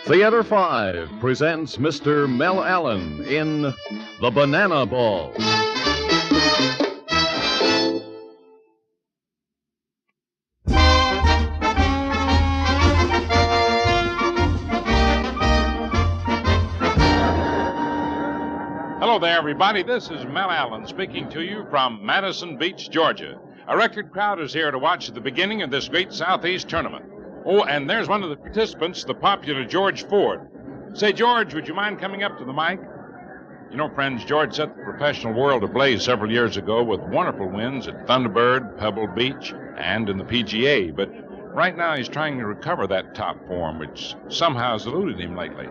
Theater 5 presents Mr. Mel Allen in The Banana Ball. Hello there, everybody. This is Mel Allen speaking to you from Madison Beach, Georgia. A record crowd is here to watch the beginning of this great Southeast tournament. Oh, and there's one of the participants, the popular George Ford. Say, George, would you mind coming up to the mic? You know, friends, George set the professional world ablaze several years ago with wonderful wins at Thunderbird, Pebble Beach, and in the PGA. But right now he's trying to recover that top form, which somehow has eluded him lately.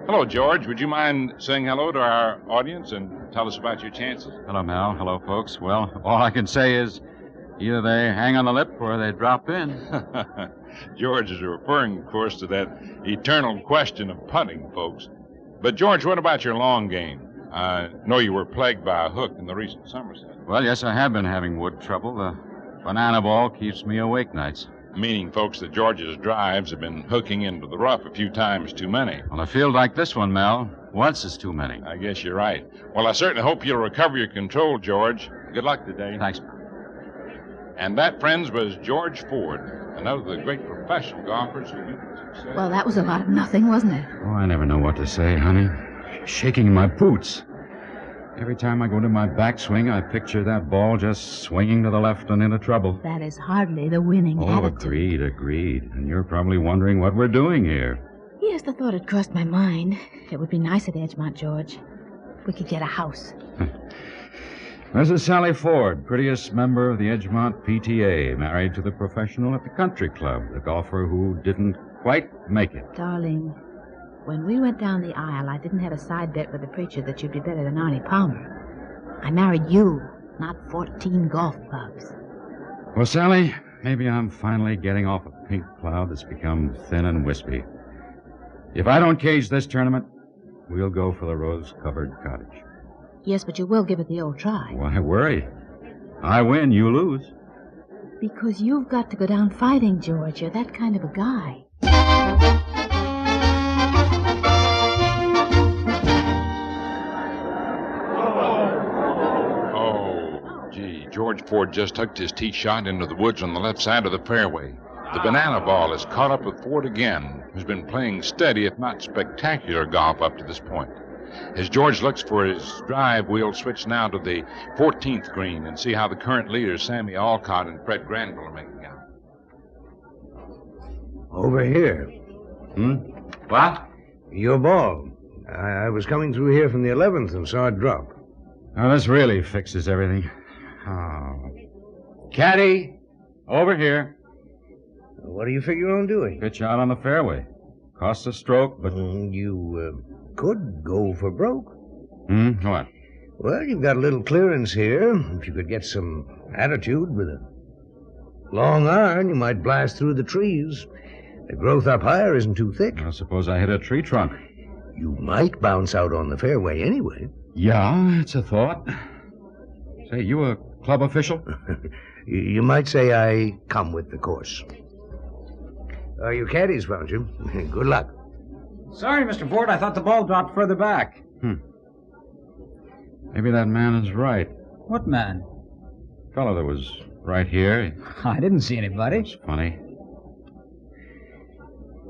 Hello, George. Would you mind saying hello to our audience and tell us about your chances? Hello, Mel. Hello, folks. Well, all I can say is either they hang on the lip or they drop in. George is referring, of course, to that eternal question of putting, folks. But, George, what about your long game? I know you were plagued by a hook in the recent Somerset. Well, yes, I have been having wood trouble. The banana ball keeps me awake nights. Meaning, folks, that George's drives have been hooking into the rough a few times too many. On a field like this one, Mel, once is too many. I guess you're right. Well, I certainly hope you'll recover your control, George. Good luck today. Thanks. And that, friends, was George Ford, another of the great professional golfers who we've success. Well, that was a lot of nothing, wasn't it? Oh, I never know what to say, honey. Shaking in my boots. Every time I go to my backswing, I picture that ball just swinging to the left and into trouble. That is hardly the winning attitude. Agreed. And you're probably wondering what we're doing here. Yes, the thought had crossed my mind. It would be nice at Edgemont, George. We could get a house. This is Sally Ford, prettiest member of the Edgemont PTA, married to the professional at the country club, the golfer who didn't quite make it. Darling, when we went down the aisle, I didn't have a side bet with the preacher that you'd be better than Arnie Palmer. I married you, not 14 golf clubs. Well, Sally, maybe I'm finally getting off a pink cloud that's become thin and wispy. If I don't cage this tournament, we'll go for the rose-covered cottage. Yes, but you will give it the old try. Why worry? I win, you lose. Because you've got to go down fighting, George. You're that kind of a guy. Oh, gee, George Ford just hooked his tee shot into the woods on the left side of the fairway. The banana ball is caught up with Ford again, who's been playing steady, if not spectacular, golf up to this point. As George looks for his drive, we'll switch now to the 14th green and see how the current leaders, Sammy Alcott and Fred Granville, are making out. Over here. What? Your ball. I was coming through here from the 11th and saw it drop. Oh, this really fixes everything. Oh. Caddy, over here. What do you figure on doing? Pitch out on the fairway. Costs a stroke, but... You could go for broke. What? Well, you've got a little clearance here. If you could get some attitude with a long iron, you might blast through the trees. The growth up higher isn't too thick. I suppose I hit a tree trunk. You might bounce out on the fairway anyway. Yeah, it's a thought. Say, you a club official? You might say I come with the course. Your caddies found you. Good luck. Sorry, Mr. Ford. I thought the ball dropped further back. Maybe that man is right. What man? Fellow that was right here. I didn't see anybody. It's funny.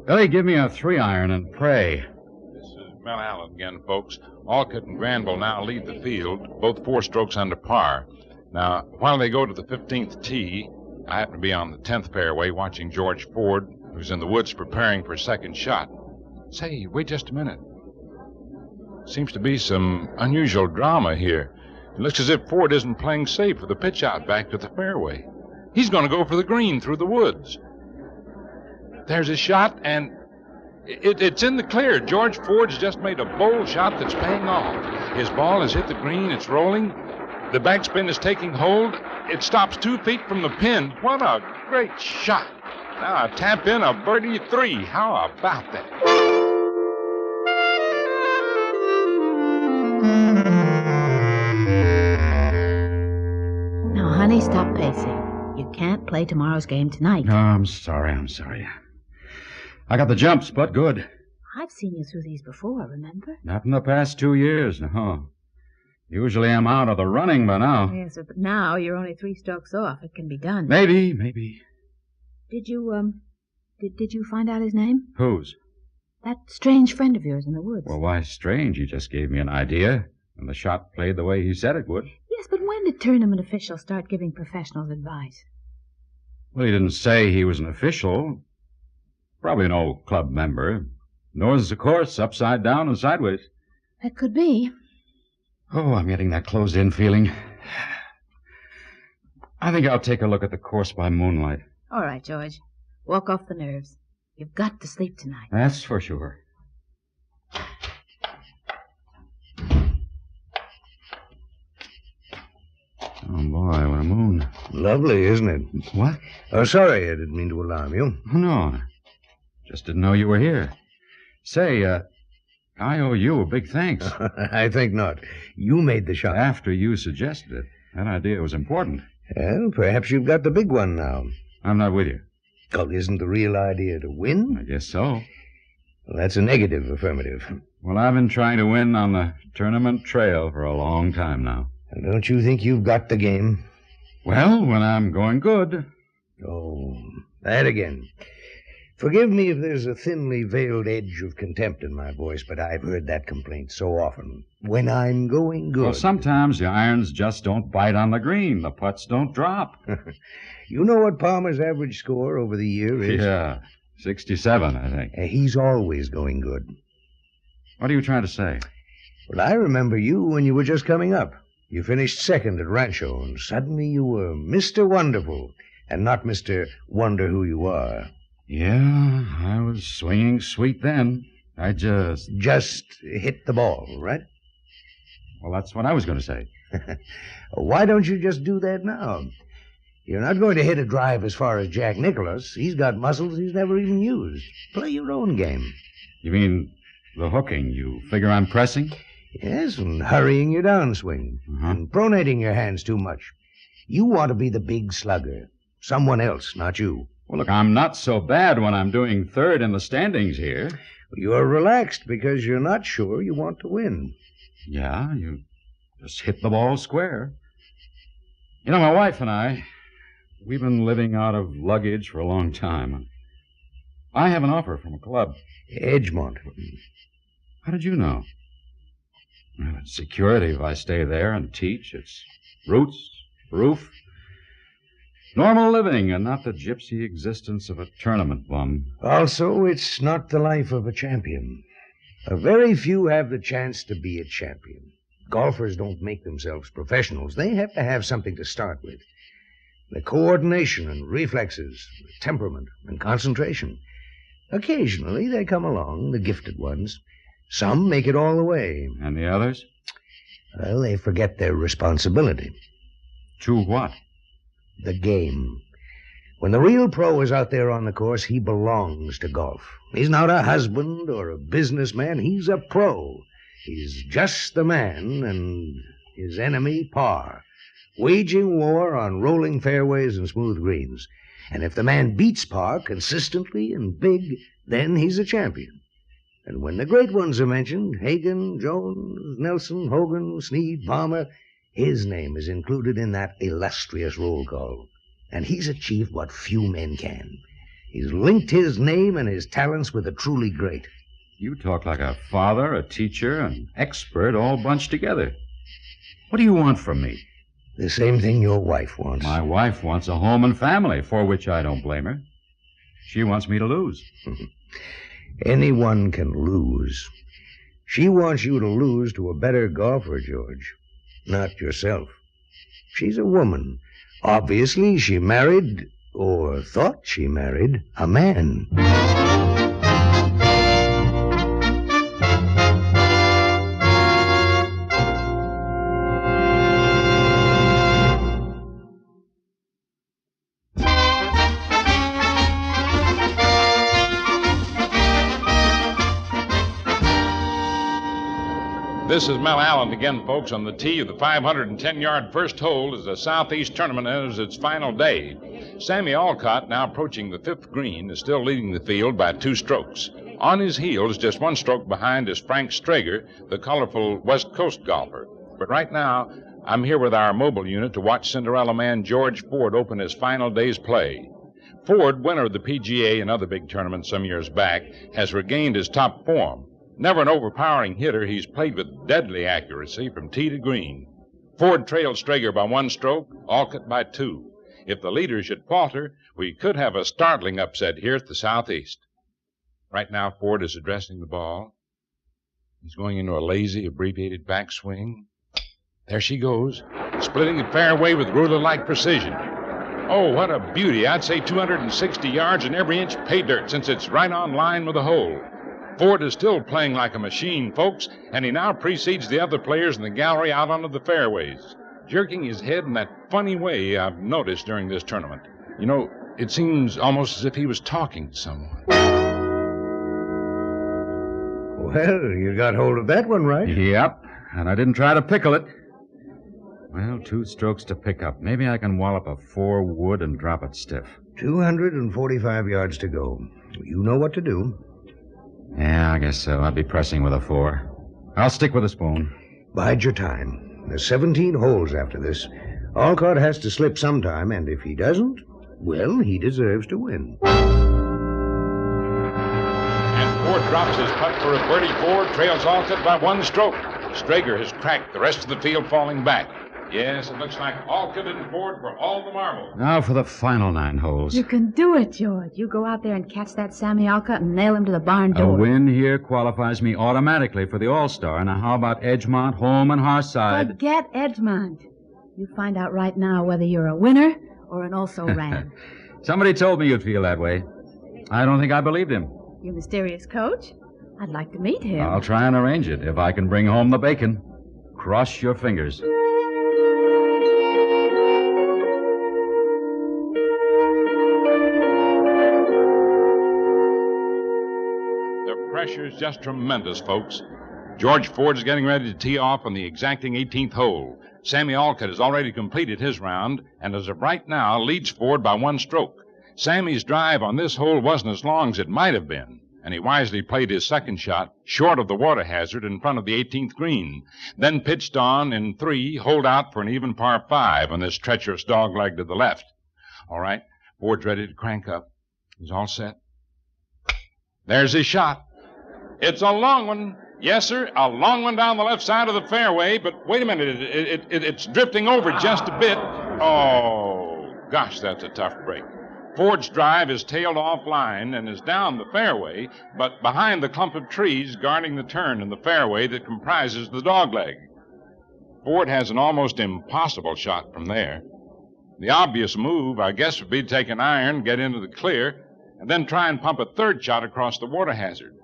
Billy, give me a 3-iron and pray. This is Mel Allen again, folks. Alcott and Granville now lead the field, both 4 strokes under par. Now, while they go to the 15th tee, I happen to be on the 10th fairway watching George Ford, who's in the woods preparing for a second shot. Say, wait just a minute. Seems to be some unusual drama here. It looks as if Ford isn't playing safe with the pitch out back to the fairway. He's going to go for the green through the woods. There's his shot, and it's in the clear. George Ford's just made a bold shot that's paying off. His ball has hit the green. It's rolling. The backspin is taking hold. It stops 2 feet from the pin. What a great shot. Now, tap in a birdie 3. How about that? Now, honey, stop pacing. You can't play tomorrow's game tonight. No, I'm sorry. I got the jumps, but good. I've seen you through these before, remember? Not in the past 2 years, no. Usually I'm out of the running by now. Yes, but now you're only 3 strokes off. It can be done. Maybe. Did you, did you find out his name? Whose? That strange friend of yours in the woods. Well, why strange? He just gave me an idea, and the shot played the way he said it would. Yes, but when did tournament officials start giving professionals advice? Well, he didn't say he was an official. Probably no club member. Knows the course upside down and sideways. That could be. Oh, I'm getting that closed-in feeling. I think I'll take a look at the course by moonlight. All right, George. Walk off the nerves. You've got to sleep tonight. That's for sure. Oh, boy, what a moon. Lovely, isn't it? What? Oh, sorry, I didn't mean to alarm you. Oh, no. Just didn't know you were here. Say, I owe you a big thanks. I think not. You made the shot. After you suggested it. That idea was important. Well, perhaps you've got the big one now. I'm not with you. Oh, isn't the real idea to win? I guess so. Well, that's a negative affirmative. Well, I've been trying to win on the tournament trail for a long time now. And don't you think you've got the game? Well, when I'm going good. Oh, that again. Forgive me if there's a thinly veiled edge of contempt in my voice, but I've heard that complaint so often. When I'm going good. Well, sometimes the irons just don't bite on the green. The putts don't drop. You know what Palmer's average score over the year is? Yeah, 67, I think. He's always going good. What are you trying to say? Well, I remember you when you were just coming up. You finished second at Rancho, and suddenly you were Mr. Wonderful, and not Mr. Wonder Who You Are. Yeah, I was swinging sweet then. I just hit the ball, right? Well, that's what I was going to say. Why don't you just do that now? You're not going to hit a drive as far as Jack Nicklaus. He's got muscles he's never even used. Play your own game. You mean the hooking? You figure I'm pressing? Yes, and hurrying your downswing. And pronating your hands too much. You want to be the big slugger. Someone else, not you. Well, look, I'm not so bad when I'm doing third in the standings here. You're relaxed because you're not sure you want to win. Yeah, you just hit the ball square. You know, my wife and I, we've been living out of luggage for a long time. I have an offer from a club. Edgemont. How did you know? Well, it's security if I stay there and teach. It's roots, roof, normal living, and not the gypsy existence of a tournament bum. Also, it's not the life of a champion. Very few have the chance to be a champion. Golfers don't make themselves professionals. They have to have something to start with. The coordination and reflexes, temperament and concentration. Occasionally they come along, the gifted ones. Some make it all the way. And the others? Well, they forget their responsibility. To what? The game. When the real pro is out there on the course, he belongs to golf. He's not a husband or a businessman. He's a pro. He's just the man, and his enemy par, waging war on rolling fairways and smooth greens. And if the man beats par consistently and big, then he's a champion. And when the great ones are mentioned, Hagen, Jones, Nelson, Hogan, Snead, Palmer, his name is included in that illustrious roll call. And he's achieved what few men can. He's linked his name and his talents with the truly great. You talk like a father, a teacher, an expert all bunched together. What do you want from me? The same thing your wife wants. My wife wants a home and family, for which I don't blame her. She wants me to lose. Anyone can lose. She wants you to lose to a better golfer, George, not yourself. She's a woman. Obviously, she married, or thought she married, a man. This is Mel Allen again, folks, on the tee of the 510-yard first hole as the Southeast Tournament enters its final day. Sammy Alcott, now approaching the 5th green, is still leading the field by 2 strokes. On his heels, just 1 stroke behind, is Frank Strager, the colorful West Coast golfer. But right now, I'm here with our mobile unit to watch Cinderella man George Ford open his final day's play. Ford, winner of the PGA and other big tournaments some years back, has regained his top form. Never an overpowering hitter, he's played with deadly accuracy from tee to green. Ford trails Strager by 1 stroke, Alcott by 2. If the leader should falter, we could have a startling upset here at the southeast. Right now, Ford is addressing the ball. He's going into a lazy, abbreviated backswing. There she goes, splitting the fairway with ruler-like precision. Oh, what a beauty. I'd say 260 yards and every inch pay dirt, since it's right on line with the hole. Ford is still playing like a machine, folks, and he now precedes the other players in the gallery out onto the fairways, jerking his head in that funny way I've noticed during this tournament. You know, it seems almost as if he was talking to someone. Well, you got hold of that one right. Yep, and I didn't try to pickle it. Well, 2 strokes to pick up. Maybe I can wallop a 4 wood and drop it stiff. 245 yards to go. You know what to do. Yeah, I guess so. I'll be pressing with a 4. I'll stick with a spoon. Bide your time. There's 17 holes after this. Alcott has to slip sometime, and if he doesn't, well, he deserves to win. And Ford drops his putt for a birdie. Ford trails Alcott by 1 stroke. Strager has cracked, the rest of the field falling back. Yes, it looks like Alcott and Ford for all the marbles. Now for the final 9 holes. You can do it, George. You go out there and catch that Sammy Alcott and nail him to the barn door. A win here qualifies me automatically for the All-Star. Now, how about Edgemont, Home, and Harside? Forget Edgemont. You find out right now whether you're a winner or an also-ran. Somebody told me you'd feel that way. I don't think I believed him. You mysterious coach? I'd like to meet him. I'll try and arrange it if I can bring home the bacon. Cross your fingers. The pressure's just tremendous, folks. George Ford's getting ready to tee off on the exacting 18th hole. Sammy Alcott has already completed his round, and as of right now, leads Ford by 1 stroke. Sammy's drive on this hole wasn't as long as it might have been, and he wisely played his second shot short of the water hazard in front of the 18th green, then pitched on in 3, holed out for an even par 5 on this treacherous dogleg to the left. All right, Ford's ready to crank up. He's all set. There's his shot. It's a long one. Yes, sir, a long one down the left side of the fairway, but wait a minute, it's drifting over just a bit. Oh, gosh, that's a tough break. Ford's drive is tailed offline and is down the fairway, but behind the clump of trees guarding the turn in the fairway that comprises the dogleg. Ford has an almost impossible shot from there. The obvious move, I guess, would be to take an iron, get into the clear, and then try and pump a 3rd shot across the water hazard.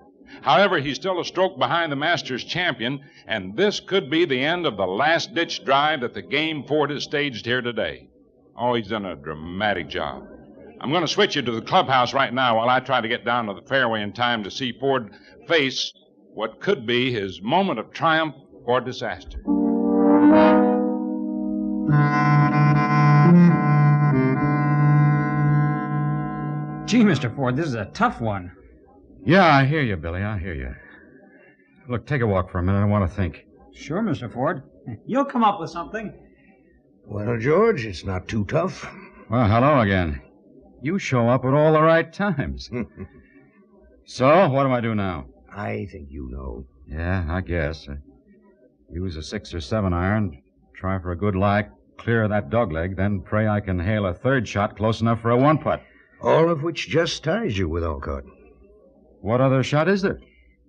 However, he's still a stroke behind the Masters champion, and this could be the end of the last-ditch drive that the game Ford has staged here today. Oh, he's done a dramatic job. I'm going to switch you to the clubhouse right now while I try to get down to the fairway in time to see Ford face what could be his moment of triumph or disaster. Gee, Mr. Ford, this is a tough one. Yeah, I hear you, Billy. I hear you. Look, take a walk for a minute. I want to think. Sure, Mr. Ford. You'll come up with something. Well, George, it's not too tough. Well, hello again. You show up at all the right times. So, what do I do now? I think you know. Yeah, I guess. Use a 6 or 7 iron, try for a good lie, clear that dogleg, then pray I can hail a 3rd shot close enough for a 1-putt. All of which just ties you with Alcott. What other shot is there?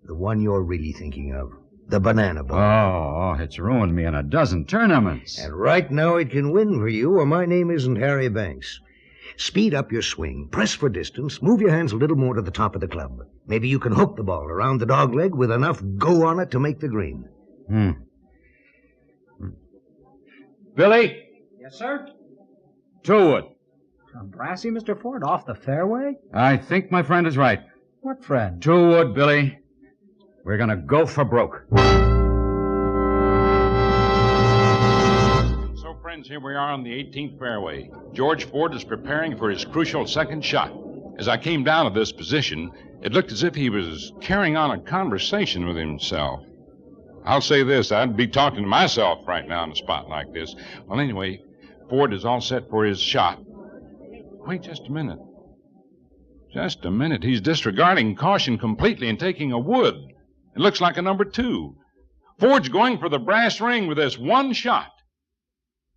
The one you're really thinking of. The banana ball. Oh, it's ruined me in a dozen tournaments. And right now it can win for you, or my name isn't Harry Banks. Speed up your swing, press for distance, move your hands a little more to the top of the club. Maybe you can hook the ball around the dogleg with enough go on it to make the green. Billy? Yes, sir? 2 wood. Brassy, Mr. Ford, off the fairway? I think my friend is right. What friend? 2 wood, Billy. We're going to go for broke. So, friends, friends, here we are on the 18th fairway. George Ford is preparing for his crucial second shot. As I came down to this position, it looked as if he was carrying on a conversation with himself. I'll say this, I'd be talking to myself right now in a spot like this. Well, anyway, Ford is all set for his shot. Wait just a minute. Just a minute. He's disregarding caution completely and taking a wood. It looks like a number 2. Ford's going for the brass ring with this one shot.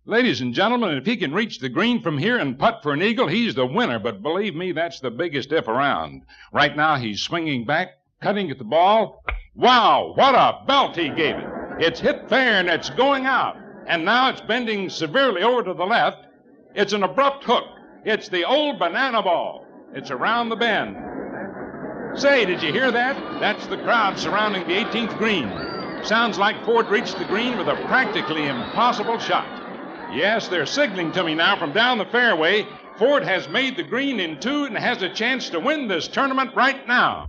Ladies and gentlemen, if he can reach the green from here and putt for an eagle, he's the winner. But believe me, that's the biggest if around. Right now, he's swinging back, cutting at the ball. Wow, what a belt he gave it. It's hit fair and it's going out. And now it's bending severely over to the left. It's an abrupt hook. It's the old banana ball. It's around the bend. Say, did you hear that? That's the crowd surrounding the 18th green. Sounds like Ford reached the green with a practically impossible shot. Yes, they're signaling to me now from down the fairway. Ford has made the green in 2 and has a chance to win this tournament right now.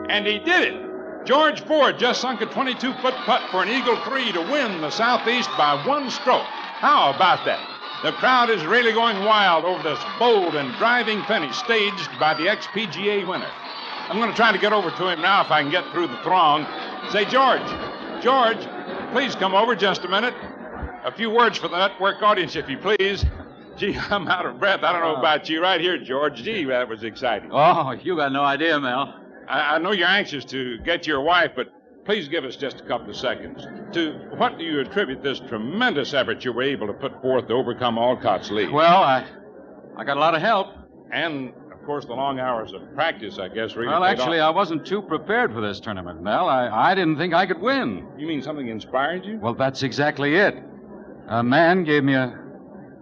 And he did it. George Ford just sunk a 22-foot putt for an eagle 3 to win the Southeast by 1 stroke. How about that? The crowd is really going wild over this bold and driving finish staged by the ex-PGA winner. I'm going to try to get over to him now if I can get through the throng. Say, George, please come over just a minute. A few words for the network audience, if you please. Gee, I'm out of breath. I don't know about you. Right here, George. Gee, that was exciting. Oh, you got no idea, Mel. I know you're anxious to get your wife, but please give us just a couple of seconds. To what do you attribute this tremendous effort you were able to put forth to overcome Alcott's lead? Well, I got a lot of help. And, of course, the long hours of practice, I guess, really Well, paid actually, off. I wasn't too prepared for this tournament, Mel. I didn't think I could win. You mean something inspired you? Well, that's exactly it. A man gave me a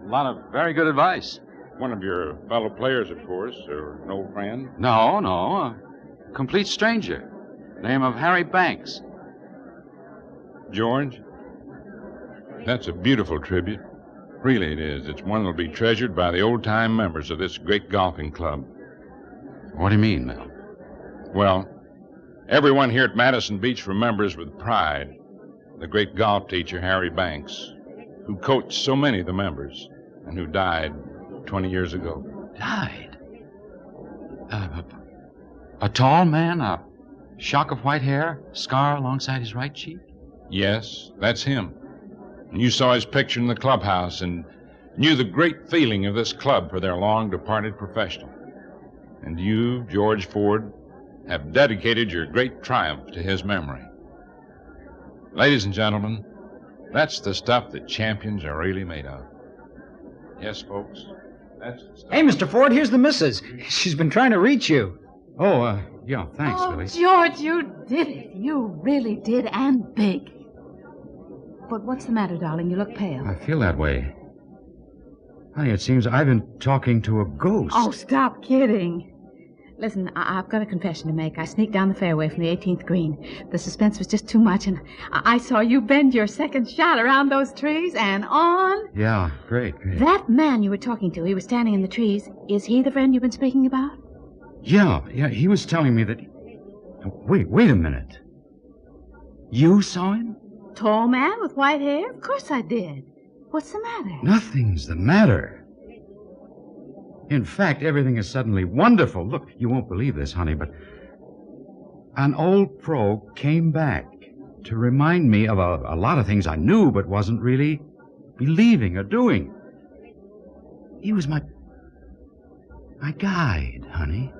lot of very good advice. One of your fellow players, of course, or an old friend? No, a complete stranger. Name of Harry Banks. George, that's a beautiful tribute. Really it is. It's one that'll be treasured by the old-time members of this great golfing club. What do you mean, Mel? Well, everyone here at Madison Beach remembers with pride the great golf teacher, Harry Banks, who coached so many of the members and who died 20 years ago. Died? A tall man, a shock of white hair, scar alongside his right cheek? Yes, that's him. And you saw his picture in the clubhouse and knew the great feeling of this club for their long-departed professional. And you, George Ford, have dedicated your great triumph to his memory. Ladies and gentlemen, that's the stuff that champions are really made of. Yes, folks, that's the stuff. Hey, Mr. Ford, here's the missus. She's been trying to reach you. Oh, yeah, thanks, Billy. George, you did it. You really did, and big. But what's the matter, darling? You look pale. I feel that way. Honey, it seems I've been talking to a ghost. Oh, stop kidding. Listen, I've got a confession to make. I sneaked down the fairway from the 18th green. The suspense was just too much, and I saw you bend your second shot around those trees and on. Yeah, great. That man you were talking to, he was standing in the trees. Is he the friend you've been speaking about? Yeah, he was telling me that... Wait a minute. You saw him? Tall man with white hair? Of course I did. What's the matter? Nothing's the matter. In fact, everything is suddenly wonderful. Look, you won't believe this, honey, but an old pro came back to remind me of a lot of things I knew but wasn't really believing or doing. He was my guide, honey.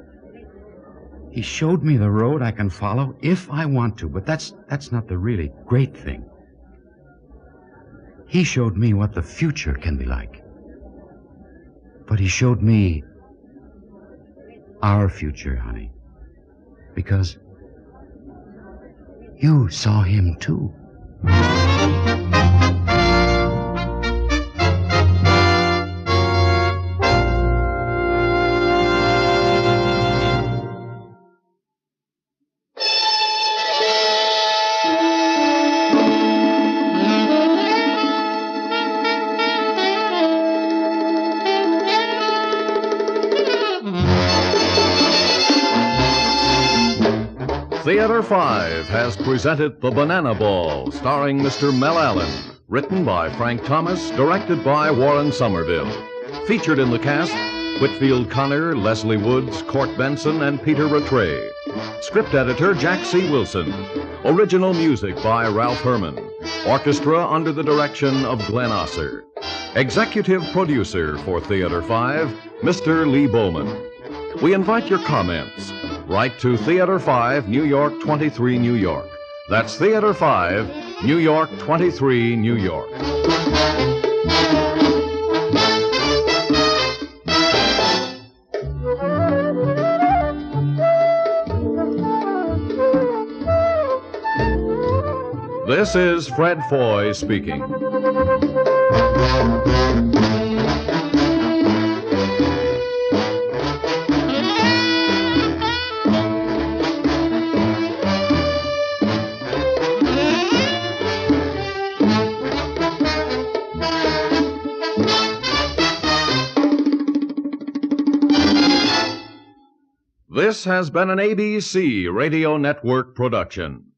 He showed me the road I can follow if I want to, but that's not the really great thing. He showed me what the future can be like. But he showed me our future, honey. Because you saw him too. Theater 5 has presented The Banana Ball, starring Mr. Mel Allen. Written by Frank Thomas, directed by Warren Somerville. Featured in the cast, Whitfield Connor, Lesley Woods, Court Benson, and Peter Ratray. Script editor, Jack C. Wilson. Original music by Ralph Herman. Orchestra under the direction of Glenn Osser. Executive producer for Theater 5, Mr. Lee Bowman. We invite your comments. Write to Theater 5, New York 23, New York. That's Theater 5, New York 23, New York. This is Fred Foy speaking. This has been an ABC Radio Network production.